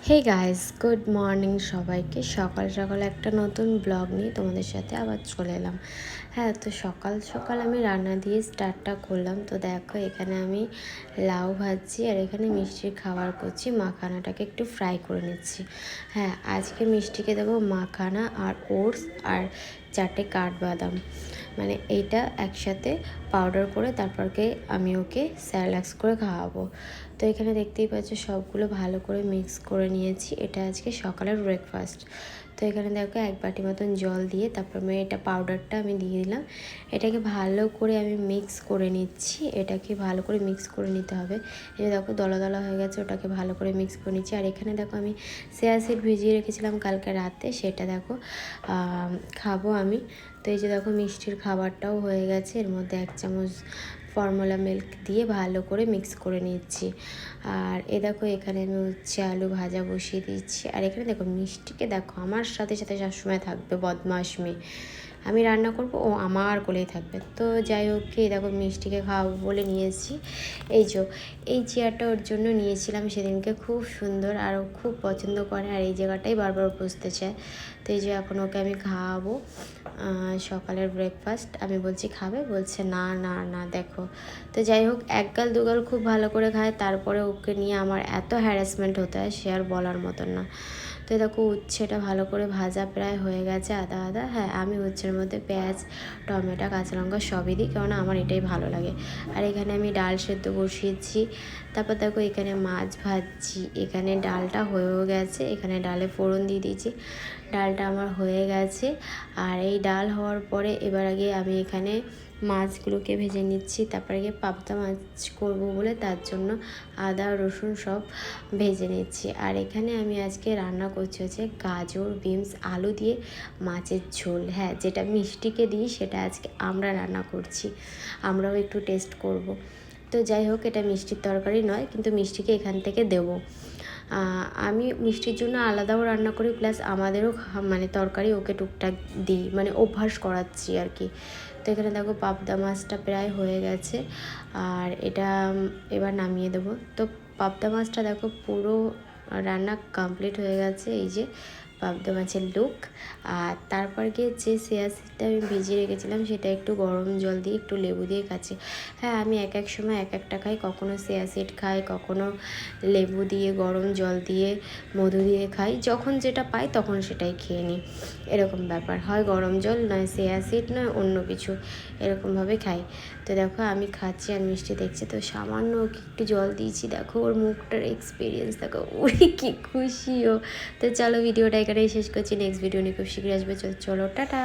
Hey guys, good morning সবাইকে। সকাল সকাল একটা নতুন ব্লগ নিয়ে তোমাদের সাথে আবার চলে এলাম। হ্যাঁ, তো সকাল সকাল আমি রান্না দিয়ে স্টার্টটা করলাম। তো দেখো, এখানে আমি লাউ ভাজছি আর এখানে মিষ্টির খাবার করছি। মাখানাটাকে একটু ফ্রাই করে নিচ্ছি। হ্যাঁ, আজকে মিষ্টিকে দেবো মাখানা আর ওটস আর 4টে কাঠবাদাম, মানে এইটা একসাথে পাউডার করে তারপরকে আমি ওকে স্যালাক্স করে খাওয়াবো। তো এখানে দেখতেই পাচ্ছ সবগুলো ভালো করে মিক্স করে নিয়েছি। এটা আজকে সকালের ব্রেকফাস্ট। তো এখানে দেখো 1 বাটি মতন জল দিয়ে তারপর আমি এটা পাউডারটা আমি দিয়ে দিলাম। এটাকে ভালো করে আমি মিক্স করে নিচ্ছি। এটাকে ভালো করে মিক্স করে নিতে হবে। এই দেখো দলা দলা হয়ে গেছে, ওটাকে ভালো করে মিক্স করে নিচ্ছি। আর এখানে দেখো আমি চিয়া সিড ভিজিয়ে রেখেছিলাম কালকে রাতে, সেটা দেখো খাবো আমি। তো এই যে দেখো মিষ্টির খাবারটাও হয়ে গেছে। এর মধ্যে 1 চামচ ফর্মুলা মিল্ক দিয়ে ভালো করে মিক্স করে নিচ্ছি। আর এ দেখো এখানে আমি উচ্ছে আলু ভাজা বসিয়ে দিচ্ছি। আর এখানে দেখো মিষ্টিকে দেখো আমার সাথে সাথে সবসময় থাকবে, বদমাশ মেয়ে। আমি রান্না করব, ও আমার কোলেই থাকবে। তো যাই হোক, কি দেখো মিষ্টিকে খাওয়াবো বলে নিয়েছি। এই চেয়ারটা ওর জন্য নিয়েছিলাম সেদিনকে, খুব সুন্দর আর ও খুব পছন্দ করে আর এই জায়গাটাই বারবার বসতে চায়। তো এই যে এখন ওকে আমি খাওয়াবো সকালের ব্রেকফাস্ট। আমি বলছি খাবে, বলছে না না না। দেখো, তো যাই হোক, এক গাল দুগাল খুব ভালো করে খায়, তারপরে ওকে নিয়ে আমার এত হ্যারাসমেন্ট হতে হয় সে আর বলার মতন না। তো দেখো উচ্ছেটা ভালো করে ভাজা প্রায় হয়ে গেছে আদা আদা। হ্যাঁ, আমি উচ্ছের মধ্যে পেঁয়াজ টমেটো কাঁচা লঙ্কা সবই দিই, কেননা আমার এটাই ভালো লাগে। আর এখানে আমি ডাল সেদ্ধ বসিয়েছি। তারপর দেখো এখানে মাছ ভাজছি। এখানে ডালটা হয়েও গেছে, এখানে ডালে ফোড়ন দিয়ে দিয়েছি। ডালটা আমার হয়ে গেছে। আর এই ডাল হওয়ার পরে এবার আগে আমি এখানে মাছগুলোকে ভেজে নিচ্ছি। তারপরে গিয়ে পাবদা মাছ করবো বলে তার জন্য আদা রসুন সব ভেজে নিচ্ছি। আর এখানে আমি আজকে রান্না করছি হচ্ছে গাজর বিনস আলু দিয়ে মাছের ঝোল। হ্যাঁ, যেটা মিষ্টিকে দিই সেটা আজকে আমরা রান্না করছি, আমরাও একটু টেস্ট করব। তো যাই হোক, এটা মিষ্টির তরকারি নয়, কিন্তু মিষ্টিকে এখান থেকে দেবো। আমি মিষ্টির জন্য আলাদাও রান্না করি, প্লাস আমাদেরও মানে তরকারি ওকে টুকটাক দিই, মানে অভ্যাস করাচ্ছি আর কি। তো এখানে দেখো পাবদা মাছটা প্রায় হয়ে গেছে আর এটা এবার নামিয়ে দেবো। তো পাবদা মাছটা দেখো পুরো রান্না কমপ্লিট হয়ে গেছে। এই যে পাবদা মাছের লুক। আর তারপর গিয়ে যে চিয়া সিডটা আমি ভিজিয়ে রেখেছিলাম সেটা একটু গরম জল দিয়ে একটু লেবু দিয়ে খাচ্ছি। হ্যাঁ, আমি এক এক সময় এক একটা খাই, কখনো চিয়া সিড খাই, কখনো লেবু দিয়ে গরম জল দিয়ে মধু দিয়ে খাই। যখন যেটা পাই তখন সেটাই খেয়ে নিই, এরকম ব্যাপার হয়। গরম জল নয় চিয়া সিড নয় অন্য কিছু, এরকমভাবে খাই। তো দেখো আমি খাচ্ছি আর মিষ্টি দেখছি, তো সামান্য ওকে একটু জল দিয়েছি। দেখো ওর মুখটার এক্সপিরিয়েন্স দেখো, ওরে কি খুশি ও। তো চলো ভিডিওটা এখানেই শেষ করছি। নেক্সট ভিডিও নিয়ে খুব শীঘ্রই আসবে। চলো টাটা।